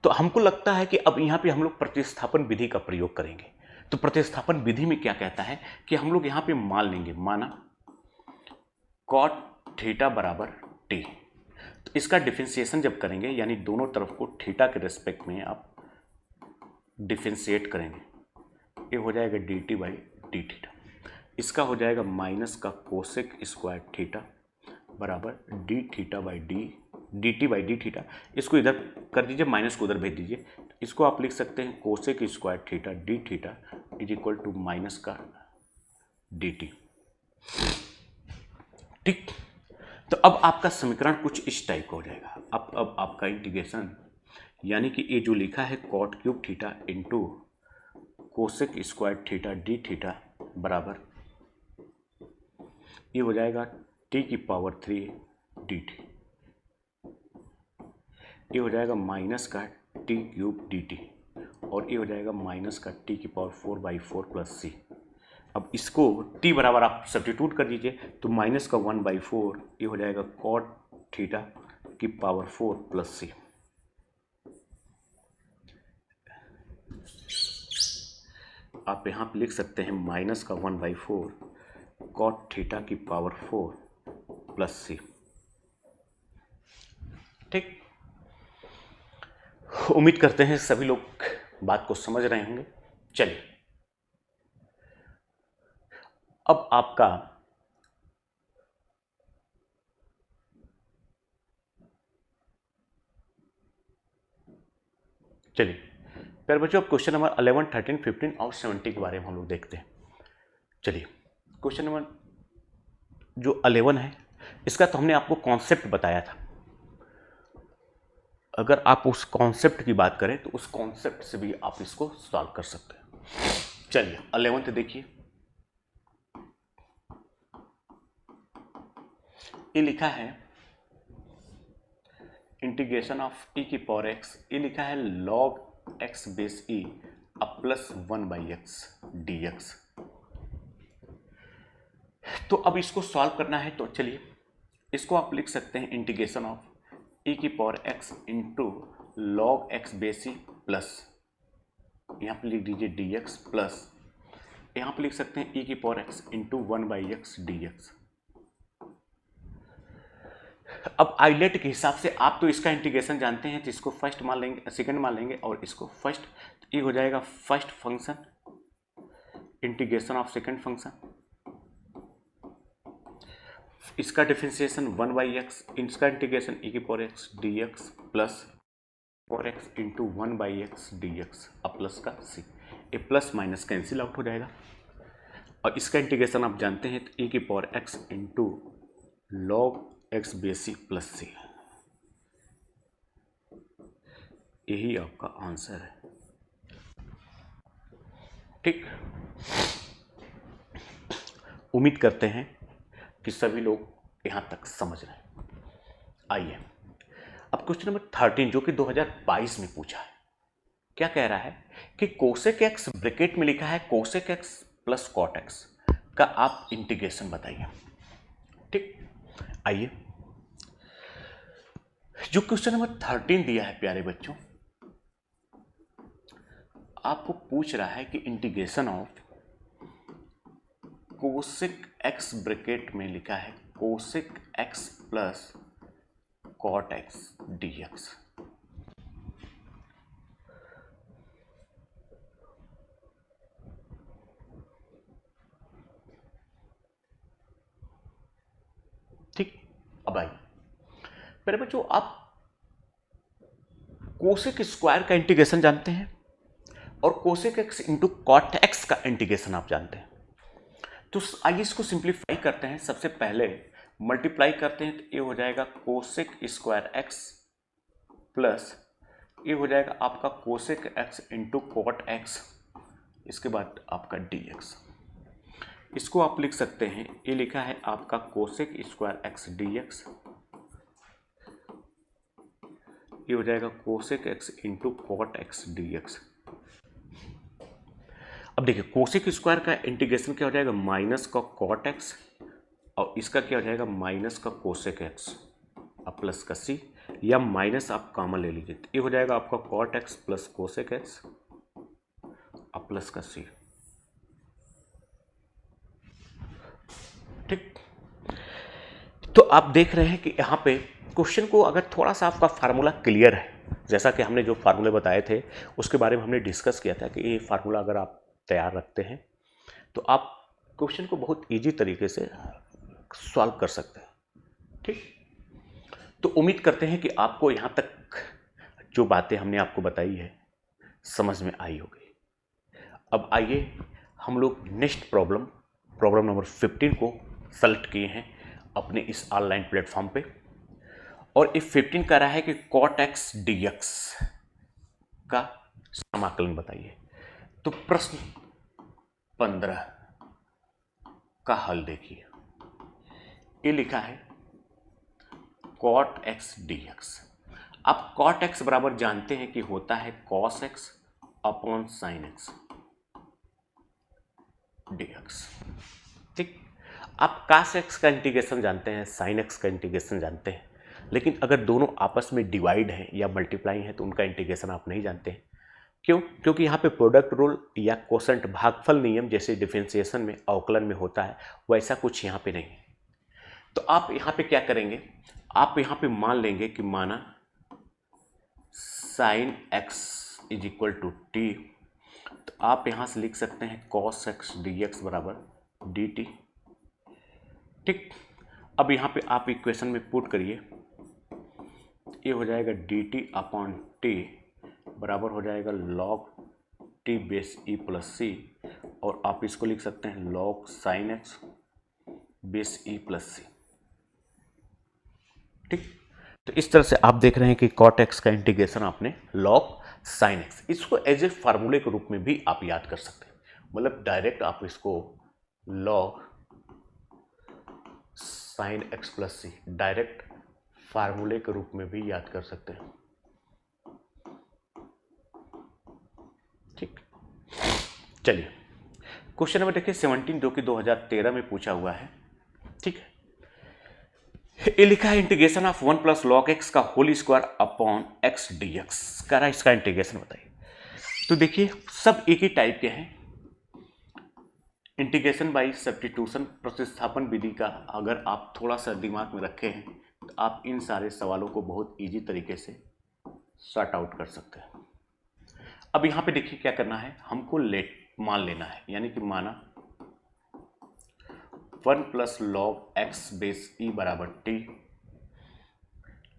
तो हमको लगता है कि अब यहाँ पे हम लोग प्रतिस्थापन विधि का प्रयोग करेंगे। तो प्रतिस्थापन विधि में क्या कहता है कि हम लोग यहाँ पे मान लेंगे, माना कॉट थीटा बराबर टी। तो इसका डिफरेंशिएशन जब करेंगे, यानी दोनों तरफ को थीटा के रेस्पेक्ट में आप डिफरेंशिएट करेंगे, ये हो जाएगा D T by D theta. इसका हो जाएगा माइनस का कोसेक स्क्वायर थीटा बराबर D theta by D T by D theta. इसको इधर कर दीजिए, माइनस को उधर भेज दीजिए। इसको आप लिख सकते हैं cosec square theta d theta is equal to minus का डी टी। ठीक, तो अब आपका समीकरण कुछ इस टाइप का हो जाएगा। अब आपका इंटीग्रेशन, यानी कि ये जो लिखा है cot cube theta into cosec square theta d theta बराबर ये हो जाएगा टी की पावर 3 डी टी। ये हो जाएगा माइनस का टी क्यूब डी टी और ये हो जाएगा माइनस का टी की पावर 4/4 प्लस सी। अब इसको t बराबर आप सब्स्टिट्यूट कर दीजिए तो माइनस का 1/4 ये हो जाएगा कॉट थीटा की पावर 4 प्लस सी। आप यहाँ पे लिख सकते हैं माइनस का 1/4 कॉट थीटा की पावर 4 प्लस सी। ठीक, उम्मीद करते हैं सभी लोग बात को समझ रहे होंगे। चलिए अब आपका चलिए प्यारे बच्चों, अब क्वेश्चन नंबर 11, 13, 15 और 17 के बारे में हम लोग देखते हैं। चलिए क्वेश्चन नंबर जो 11 है, इसका तो हमने आपको कॉन्सेप्ट बताया था। अगर आप उस कॉन्सेप्ट की बात करें तो उस कॉन्सेप्ट से भी आप इसको सॉल्व कर सकते हैं। चलिए 11th देखिए, ये लिखा है इंटीग्रेशन ऑफ e की पावर x, ये लिखा है log x बेस e अब प्लस 1/x dx। तो अब इसको सॉल्व करना है, तो चलिए इसको आप लिख सकते हैं इंटीग्रेशन ऑफ e की power x into log x base e plus, यहाँ पे लिख दीजिए dx प्लस, यहाँ पे लिख सकते हैं e की power x into 1/x dx। अब आइलेट के हिसाब से आप तो इसका इंटीग्रेशन जानते हैं, तो इसको फर्स्ट मान लेंगे, सेकंड मान लेंगे और इसको फर्स्ट, तो ये हो जाएगा first function integration of second function, इसका डिफरेंशिएशन 1/x, इसका इंटीग्रेशन e की power x dx plus power x into 1/x dx अब प्लस का c, ये प्लस माइनस कैंसिल आउट हो जाएगा। और इसका इंटीग्रेशन आप जानते हैं, तो e की power x into log x base e plus c, यही आपका आंसर है। ठीक, उम्मीद करते हैं कि सभी लोग यहां तक समझ रहे हैं। आइए अब क्वेश्चन नंबर 13 जो कि 2022 में पूछा है, क्या कह रहा है कि कोसेक एक्स ब्रैकेट में लिखा है cosec x plus cot x का आप इंटीग्रेशन बताइए। ठीक, आइए जो क्वेश्चन नंबर 13 दिया है प्यारे बच्चों, आपको पूछ रहा है कि integration of cosec x bracket में लिखा है cosec x plus cot x d x. ठीक, अब आइए मेरे बच्चों, आप कोसेक स्क्वायर का इंटीग्रेशन जानते हैं और cosec x into cot x का इंटीग्रेशन आप जानते हैं। तो आइए इसको सिंप्लीफाई करते हैं। सबसे पहले मल्टीप्लाई करते हैं, तो ये हो जाएगा कोसेक स्क्वायर एक्स प्लस ये हो जाएगा आपका cosec x into cot x, इसके बाद आपका डीएक्स। इसको आप लिख सकते हैं, ये लिखा है आपका कोसेक स्क्वायर एक्स डीएक्स, ये हो जाएगा cosec x into cot x d x. अब देखिए कोसेक स्क्वायर का इंटीग्रेशन क्या हो जाएगा, माइनस का कॉट एक्स और इसका क्या हो जाएगा माइनस का कोसेक एक्स अब प्लस का सी, या माइनस आप कॉमन ले लीजिए, ये हो जाएगा आपका cot x plus cosec x अब प्लस का सी। ठीक, तो आप देख रहे हैं कि यहाँ पे क्वेश्चन को अगर थोड़ा सा आपका फार्मूला क्लियर है, जैसा कि हमने जो फार्मूले बताए थे उसके बारे में हमने डिस्कस किया था कि ये फार्मूला अगर आप तैयार रखते हैं तो आप क्वेश्चन को बहुत इजी तरीके से सॉल्व कर सकते हैं। ठीक, तो उम्मीद करते हैं कि आपको यहाँ तक जो बातें हमने आपको बताई है समझ में आई होगी। अब आइए हम लोग नेक्स्ट प्रॉब्लम नंबर 15 को सेलेक्ट किए हैं अपने इस ऑनलाइन प्लेटफॉर्म पे, और ये 15 कह रहा है कि कॉट एक्स डीएक्स का समाकलन बताइए। तो प्रश्न 15 का हल देखिए, ये लिखा है कॉट एक्स डीएक्स। आप कॉट एक्स बराबर जानते हैं कि होता है cos x upon sine x d x. ठीक, आप कास एक्स का इंटीग्रेशन जानते हैं, साइन एक्स का इंटीग्रेशन जानते हैं, लेकिन अगर दोनों आपस में डिवाइड हैं या मल्टीप्लाई हैं तो उनका इंटीग्रेशन आप नहीं जानते हैं। क्यों? क्योंकि यहाँ पे प्रोडक्ट रूल या कोसेंट भागफल नियम जैसे डिफरेंशिएशन में अवकलन में होता है, वैसा कुछ यहाँ पे नहीं है। तो आप यहाँ पे क्या करेंगे, आप यहाँ पे मान लेंगे कि माना sine x is equal to t, तो आप यहाँ से लिख सकते हैं कॉस एक्स डी एक्स बराबर डी टी। ठीक, अब यहाँ पे आप इक्वेशन में पुट करिए, ये हो जाएगा डी टी अपॉन टी बराबर हो जाएगा log t base e plus c, और आप इसको लिख सकते हैं log sine x base e plus c. ठीक, तो इस तरह से आप देख रहे हैं कि कॉट एक्स का इंटीग्रेशन आपने लॉग साइन एक्स, इसको एज ए फार्मूले के रूप में भी आप याद कर सकते हैं, मतलब डायरेक्ट आप इसको लॉग साइन एक्स प्लस सी डायरेक्ट फार्मूले के रूप में भी याद कर सकते हैं। ठीक, चलिए क्वेश्चन नंबर देखिए 17 जो कि 2013 में पूछा हुआ है। ठीक है, ये लिखा है integration of 1 plus log x का whole square upon x d x, कह रहा है इसका इंटीग्रेशन बताइए। तो देखिए सब एक ही टाइप के हैं, इंटीग्रेशन बाय सब्स्टिट्यूशन प्रतिस्थापन विधि का अगर आप थोड़ा सा दिमाग में रखे हैं तो आप इन सारे सवालों को बहुत इजी तरीके से सॉर्ट आउट कर सकते हैं। अब यहाँ पे देखिए क्या करना है, हमको मान लेना है, यानी कि माना 1 प्लस लॉग एक्स बेस ई बराबर टी,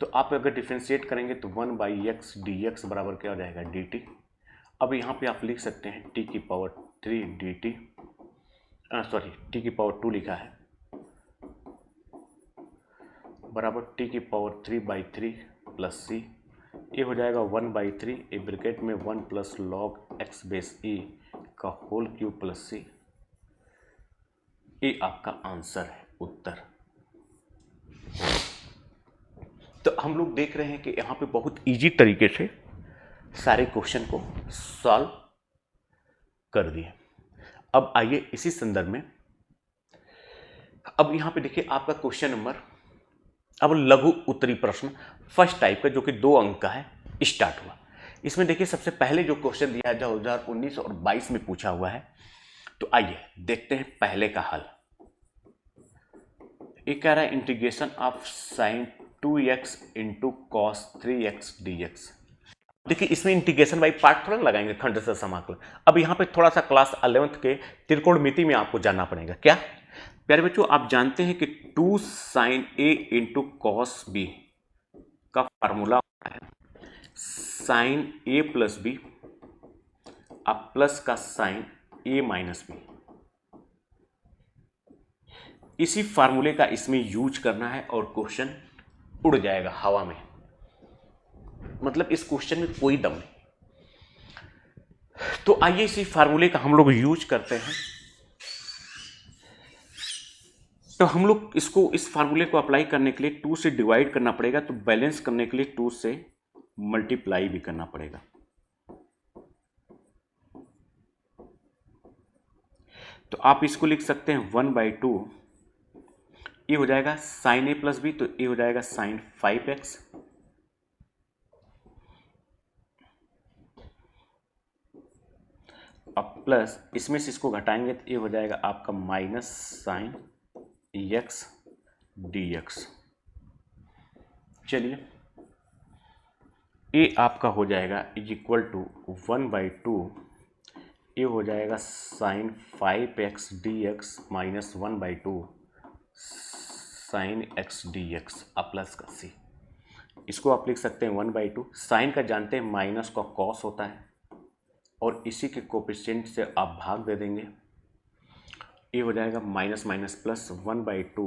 तो आप अगर डिफ्रेंशिएट करेंगे तो 1 बाई एक्स डी एक्स बराबर क्या हो जाएगा डी टी। अब यहाँ पे आप लिख सकते हैं टी की power 3 D T, sorry T की पावर 2 लिखा है बराबर टी की पावर 3/3 प्लस सी, ये हो जाएगा 1/3 ए ब्रैकेट में 1 प्लस लॉग एक्स बेस ई का होल क्यूब प्लस सी। ये आपका आंसर है, उत्तर। तो हम लोग देख रहे हैं कि यहाँ पे बहुत इजी तरीके से सारे क्वेश्चन को सॉल्व कर दिए। अब आइए इसी संदर्भ में अब यहाँ पे देखिए आपका क्वेश्चन नंबर, अब लघु उत्तरी प्रश्न फर्स्ट टाइप का जो कि 2 अंक का है स्टार्ट हुआ। इसमें देखिए सबसे पहले जो क्वेश्चन दिया है 2019 और 22 में पूछा हुआ है, तो आइए देखते हैं पहले का हल। ये कह रहा है integration of sine 2x into cos 3x dx। देखिए इसमें इंटीग्रेशन बाई पार्ट थोड़ा लगाएंगे, खंड से समाकलन। अब यहाँ पे थोड़ा सा क्लास 11th के त्रिकोणमिति में आपको जानना पड़ेगा। क्या प्यारे बच्चों, आप जानते हैं कि 2 साइन ए इंटू कॉस बी का फार्मूला होता है साइन ए प्लस बी अब प्लस का साइन ए माइनस बी। इसी फार्मूले का इसमें यूज करना है और क्वेश्चन उड़ जाएगा हवा में, मतलब इस क्वेश्चन में कोई दम नहीं। तो आइए इसी फार्मूले का हम लोग यूज करते हैं। तो हम लोग इसको इस फार्मूले को अप्लाई करने के लिए 2 से डिवाइड करना पड़ेगा, तो बैलेंस करने के लिए 2 से मल्टीप्लाई भी करना पड़ेगा। तो आप इसको लिख सकते हैं 1/2, ये हो जाएगा साइन ए प्लस बी, तो ये हो जाएगा साइन 5x अब प्लस इसमें से इसको घटाएंगे तो ये हो जाएगा आपका माइनस साइन एक्स dx। चलिए ये आपका हो जाएगा इज इक्वल टू 1/2, ये हो जाएगा sine 5x dx minus 1/2 sine x dx अब प्लस का c। इसको आप लिख सकते हैं 1/2, साइन का जानते हैं माइनस का कॉस होता है और इसी के कोफिशिएंट से आप भाग दे देंगे, ये हो जाएगा माइनस माइनस प्लस 1/2,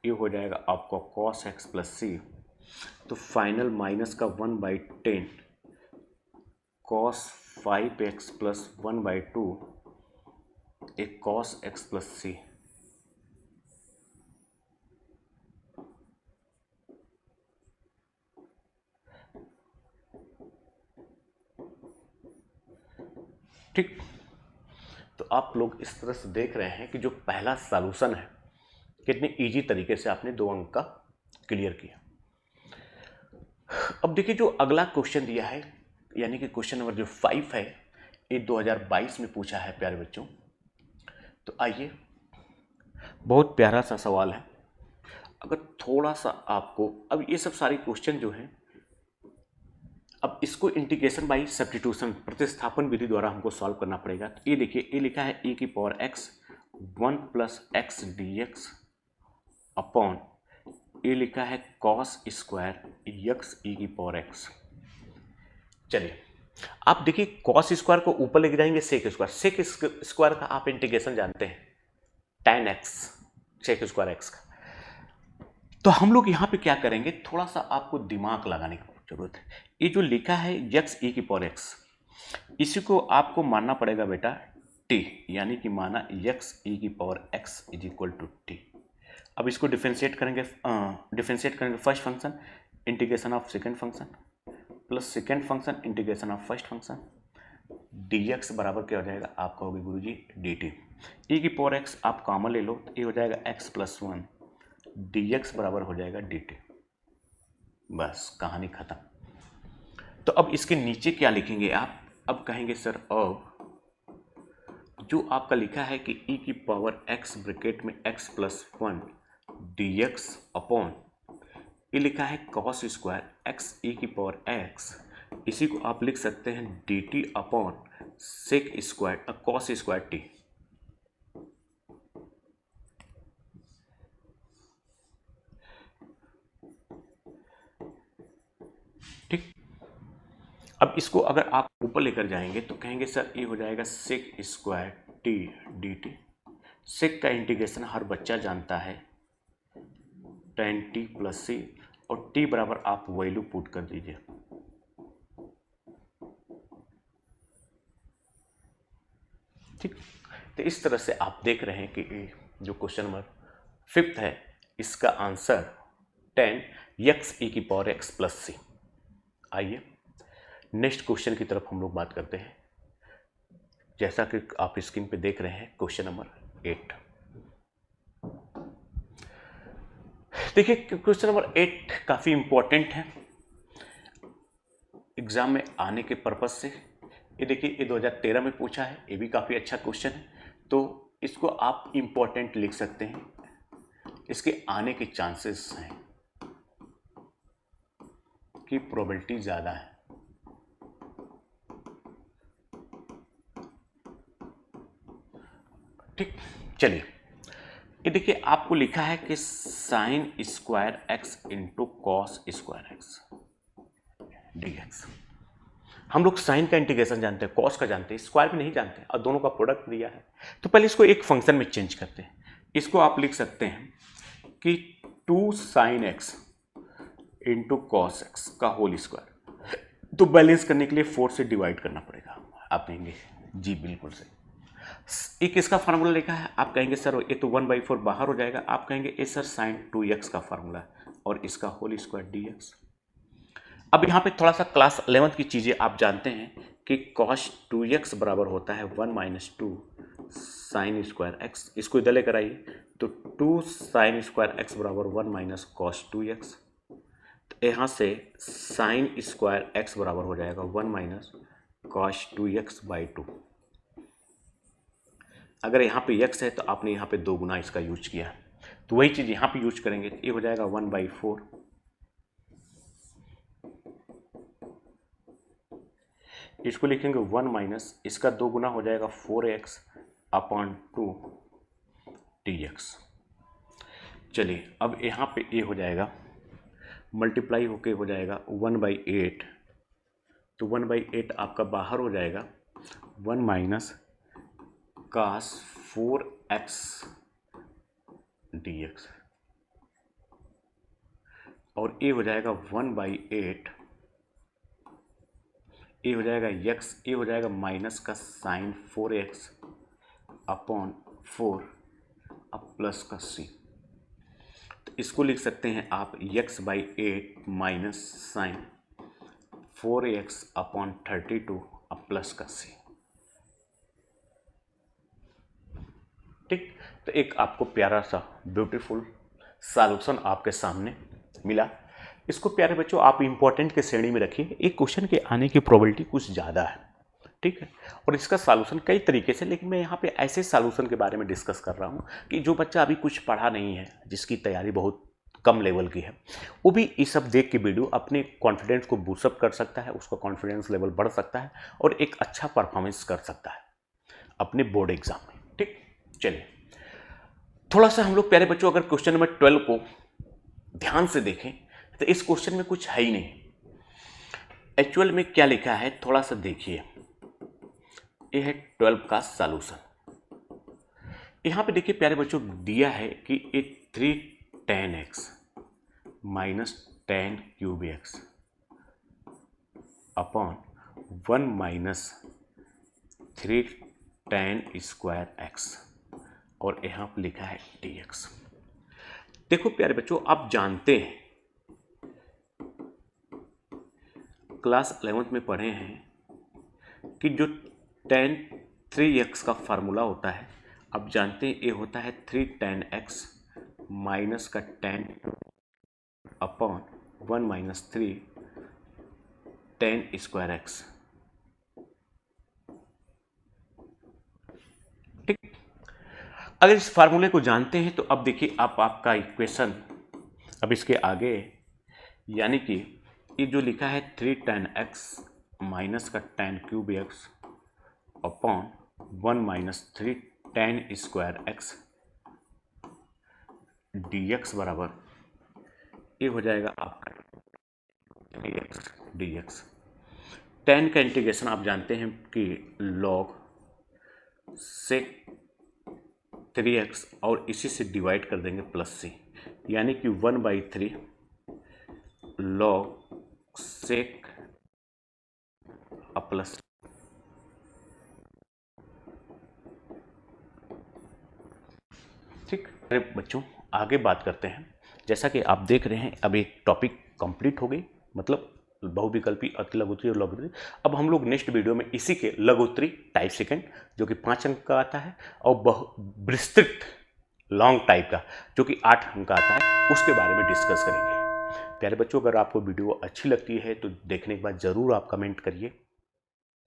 ये हो जाएगा आपका कॉस एक्स प्लस सी। तो फाइनल माइनस का 1/10 कॉस 5x प्लस 1/2 एक कॉस एक्स प्लस सी। ठीक, तो आप लोग इस तरह से देख रहे हैं कि जो पहला सॉल्यूशन है कितने इजी तरीके से आपने 2 अंक का क्लियर किया। अब देखिए जो अगला क्वेश्चन दिया है यानी कि क्वेश्चन नंबर जो 5 है ये 2022 में पूछा है प्यारे बच्चों। तो आइए, बहुत प्यारा सा सवाल है। अगर थोड़ा सा आपको, अब ये सब सारे क्वेश्चन जो हैं, अब इसको इंटीग्रेशन बाई सब्स्टिट्यूशन प्रतिस्थापन विधि द्वारा हमको सॉल्व करना पड़ेगा। तो ये देखिए, ये लिखा है e की power x 1 plus x d x upon ये लिखा है कॉस स्क्वायर यक्स ई की पावर एक्स। चलिए आप देखिए, कॉस स्क्वायर को ऊपर लेके जाएंगे सेक स्क्वायर, सेक स्क्वायर का आप इंटीग्रेशन जानते हैं tan x sec square x का। तो हम लोग यहाँ पे क्या करेंगे, थोड़ा सा आपको दिमाग लगाने की जरूरत है। ये जो लिखा है यक्स ई की पावर एक्स, इसी को आपको मानना पड़ेगा बेटा t, यानी कि माना यक्स ई की power x is equal to t. अब इसको डिफरेंशिएट करेंगे, first function integration of second function plus second function integration of first function dx बराबर क्या हो जाएगा, आपका होगी गुरुजी dt। e की पावर x आप कॉमन ले लो तो ये हो जाएगा x प्लस 1, dx बराबर हो जाएगा dt। बस कहानी खत्म। तो अब इसके नीचे क्या लिखेंगे आप, अब कहेंगे सर अब जो आपका लिखा है कि e की पावर x ब्रैकेट में x प्लस 1 dx अपॉन ये लिखा है कॉस स्क्वायर x e की पावर x, इसी को आप लिख सकते हैं dt upon sec square cos square t. ठीक, अब इसको अगर आप ऊपर लेकर जाएंगे तो कहेंगे सर ये हो जाएगा sec square t d t. Sec का इंटीग्रेशन हर बच्चा जानता है tan t प्लस सी, और t बराबर आप वैल्यू पुट कर दीजिए। ठीक, तो इस तरह से आप देख रहे हैं कि जो क्वेश्चन नंबर 5 है इसका आंसर tan यक्स ई की पावर x प्लस सी। आइए नेक्स्ट क्वेश्चन की तरफ हम लोग बात करते हैं। जैसा कि आप स्क्रीन पे देख रहे हैं क्वेश्चन नंबर 8। देखिए क्वेश्चन नंबर 8 काफ़ी इंपॉर्टेंट है एग्जाम में आने के पर्पज से। ये देखिए, ये 2013 में पूछा है, ये भी काफ़ी अच्छा क्वेश्चन है, तो इसको आप इंपॉर्टेंट लिख सकते हैं। इसके आने के चांसेस हैं कि प्रोबेबिलिटी ज़्यादा है। ठीक, चलिए ये देखिए, आपको लिखा है कि sine square x into cos square x dx। हम लोग साइन का इंटीग्रेशन जानते हैं, कॉस का जानते हैं, स्क्वायर भी नहीं जानते, और दोनों का प्रोडक्ट दिया है। तो पहले इसको एक फंक्शन में चेंज करते हैं। इसको आप लिख सकते हैं कि 2 sine x into cos x का होल स्क्वायर। तो बैलेंस करने के लिए 4 से डिवाइड करना पड़ेगा। आप कहेंगे जी बिल्कुल सही। एक इसका फार्मूला लिखा है, आप कहेंगे सर ये तो 1/4 बाहर हो जाएगा। आप कहेंगे ए सर साइन 2x का फार्मूला है और इसका होल स्क्वायर dx। अब यहाँ पे थोड़ा सा क्लास 11th की चीज़ें आप जानते हैं कि cos 2x बराबर होता है 1 माइनस 2 साइन स्क्वायर एक्स। इसको इधर लेकर आइए तो 2 साइन स्क्वायर एक्स बराबर 1 माइनस कॉस 2x। तो यहाँ से साइन स्क्वायर एक्स बराबर हो जाएगा 1 माइनस कॉस 2x बाई 2। अगर यहाँ पे x है तो आपने यहाँ पे 2 गुना इसका यूज किया, तो वही चीज़ यहाँ पे यूज करेंगे तो ये हो जाएगा 1/4। इसको लिखेंगे 1 माइनस इसका 2 गुना हो जाएगा 4x अपॉन 2 dx। चलिए अब यहाँ पे ये हो जाएगा मल्टीप्लाई होके हो जाएगा 1/8। तो 1/8 आपका बाहर हो जाएगा 1 माइनस cos 4x dx, और ये हो जाएगा 1/8, ये हो जाएगा x, ये हो जाएगा माइनस का साइन 4x अपॉन 4 अब प्लस का c। तो इसको लिख सकते हैं आप x/8 minus sign 4x upon 32 अब प्लस का c। ठीक, तो एक आपको प्यारा सा ब्यूटीफुल सॉल्यूशन आपके सामने मिला। इसको प्यारे बच्चों आप इंपॉर्टेंट के श्रेणी में रखिए, एक क्वेश्चन के आने की प्रोबेबिलिटी कुछ ज़्यादा है, ठीक है। और इसका सॉल्यूशन कई तरीके से, लेकिन मैं यहाँ पे ऐसे सॉल्यूशन के बारे में डिस्कस कर रहा हूँ कि जो बच्चा अभी कुछ पढ़ा नहीं है, जिसकी तैयारी बहुत कम लेवल की है, वो भी ये सब देख के वीडियो अपने कॉन्फिडेंस को बूस्टअप कर सकता है, उसका कॉन्फिडेंस लेवल बढ़ सकता है और एक अच्छा परफॉर्मेंस कर सकता है अपने बोर्ड एग्जाम में, ठीक। चलिए थोड़ा सा हम लोग प्यारे बच्चों अगर क्वेश्चन नंबर 12 को ध्यान से देखें तो इस क्वेश्चन में कुछ है ही नहीं। एक्चुअल में क्या लिखा है थोड़ा सा देखिए, ये है 12 का सॉल्यूशन। यहां पे देखिए प्यारे बच्चों दिया है कि ये 3 tan x minus tan cube x upon 1 minus 3 tan square x और यहां पर लिखा है dx। देखो प्यारे बच्चों आप जानते हैं, क्लास 11th में पढ़े हैं कि जो tan 3x का फार्मूला होता है, अब जानते हैं ये होता है 3 tan x माइनस का tan upon 1 minus 3 tan square x, ठीक। अगर इस फार्मूले को जानते हैं तो अब देखिए आप आपका इक्वेशन अब इसके आगे, यानी कि ये जो लिखा है 3 tan x माइनस का tan cube x upon 1 minus 3 tan square x dx बराबर ये हो जाएगा आपका dx। tan का इंटीग्रेशन आप जानते हैं कि log sec 3x और इसी से डिवाइड कर देंगे प्लस c, यानी कि 1/3 log sec प्लस, ठीक। अरे बच्चों आगे बात करते हैं। जैसा कि आप देख रहे हैं अब एक टॉपिक कंप्लीट हो गई, मतलब बहुविकल्पी, अतिलघुत्री और लघुत्री। अब हम लोग नेक्स्ट वीडियो में इसी के लघुत्री टाइप सेकंड जो कि 5 अंक का आता है और विस्तृत लॉन्ग टाइप का जो कि 8 अंक का आता है, उसके बारे में डिस्कस करेंगे। प्यारे बच्चों अगर आपको वीडियो अच्छी लगती है तो देखने के बाद ज़रूर आप कमेंट करिए।